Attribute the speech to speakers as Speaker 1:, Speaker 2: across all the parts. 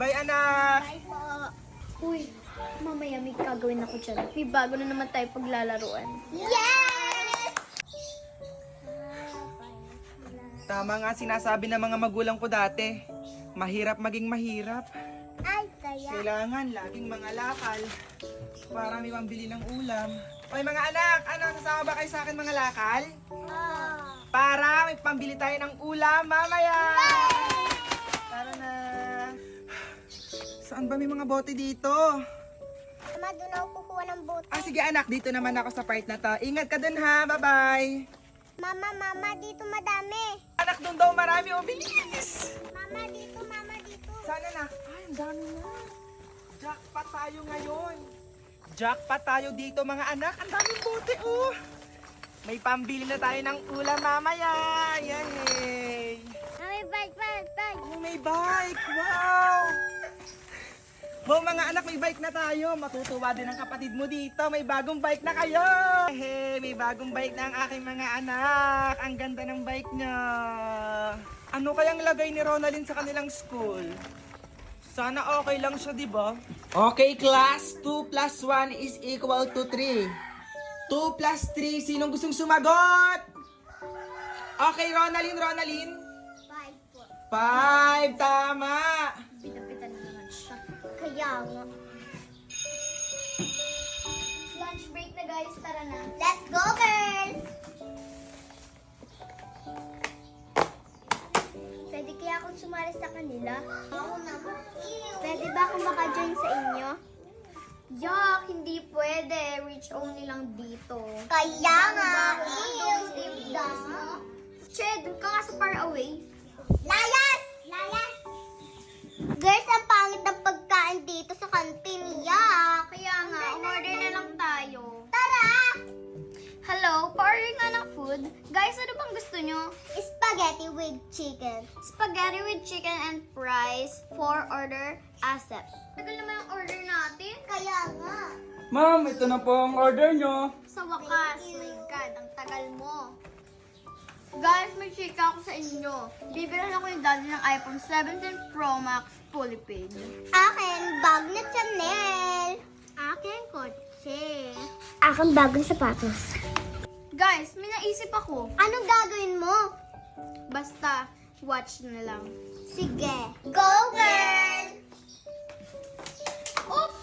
Speaker 1: Bye, anak!
Speaker 2: Bye po. Uy, mamaya may gagawin ako dyan. May bago na naman tayo paglalaruan. Yes!
Speaker 1: Tama nga sinasabi ng mga magulang ko dati. Mahirap maging mahirap.
Speaker 2: Ay, kaya.
Speaker 1: Kailangan laging mga lakal para may pambili ng ulam. Oy mga anak, ano, sasama ba kayo sa akin mga lakal? Para may pambili tayo ng ulam mamaya! Tara na! Saan ba may mga bote dito?
Speaker 2: Mama, doon ako kukuha ng bote.
Speaker 1: Ah, sige anak, dito naman ako sa part na to. Ingat ka dun ha, bye-bye!
Speaker 2: Mama, dito madami.
Speaker 1: Anak, doon daw marami, oh, bilis!
Speaker 2: Mama, dito.
Speaker 1: Sana na? Ay, ang dami na. Jackpot tayo ngayon. Jackpot tayo dito mga anak. Ang daming bote, oh. May pambili na tayo ng ulam mamaya. Yay!
Speaker 2: May bike.
Speaker 1: Oh, may bike. Wow! Wow, mga anak, may bike na tayo. Matutuwa din ang kapatid mo dito. May bagong bike na kayo. Hey, may bagong bike na ang aking mga anak. Ang ganda ng bike niya. Ano kayang lagay ni Ronaldin sa kanilang school? Sana okay lang siya, di ba? Okay, class. 2 plus 1 is equal to 3. 2 plus 3. Sinong gustong sumagot? Okay, Ronaldin.
Speaker 2: 5 po.
Speaker 1: 5. Tama.
Speaker 2: Pita-pita na naman siya. Kaya nga. Lunch break na guys, tara na. Let's go girls! Pwede kaya akong sumali sa kanila? Oo naman. Pwede ba akong maka-join sa inyo? Yak, hindi pwede. Reach only lang dito. Kaya nga. Che, dun ka nga sa far away. Layas! Girls, ang pangit ng pagkain dito sa kantin. Yak! Kaya nga, umorder na lang tayo. Tara! Hello, pa-order nga ng food. Guys, ano bang gusto nyo? Spaghetti with chicken. Spaghetti with chicken and fries. 4 order ASAP. Tagal naman ang order natin. Kaya nga.
Speaker 1: Ma'am, ito na po ang order nyo.
Speaker 2: Sa wakas, my God, ang tagal mo. Guys, may chika ako sa inyo. Bibilan ako yung daddy ng iPhone 17 Pro Max fully paid. Akin, bag na Chanel. Akin, kotse. Akin, bag na sapatos. Guys, may naisip ako. Anong gagawin mo? Basta, watch na lang. Sige. Go, girl! Oops!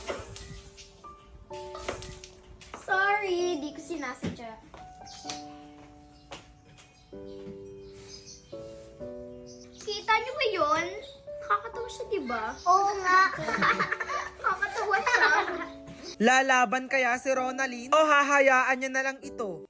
Speaker 2: Sorry, di ko sinasadya. Kita niyo ba yun? Kakatawa siya, di ba? Oo nga. Kakatawa siya.
Speaker 1: Lalaban kaya si Ronaldin? O hahayaan niya na lang ito?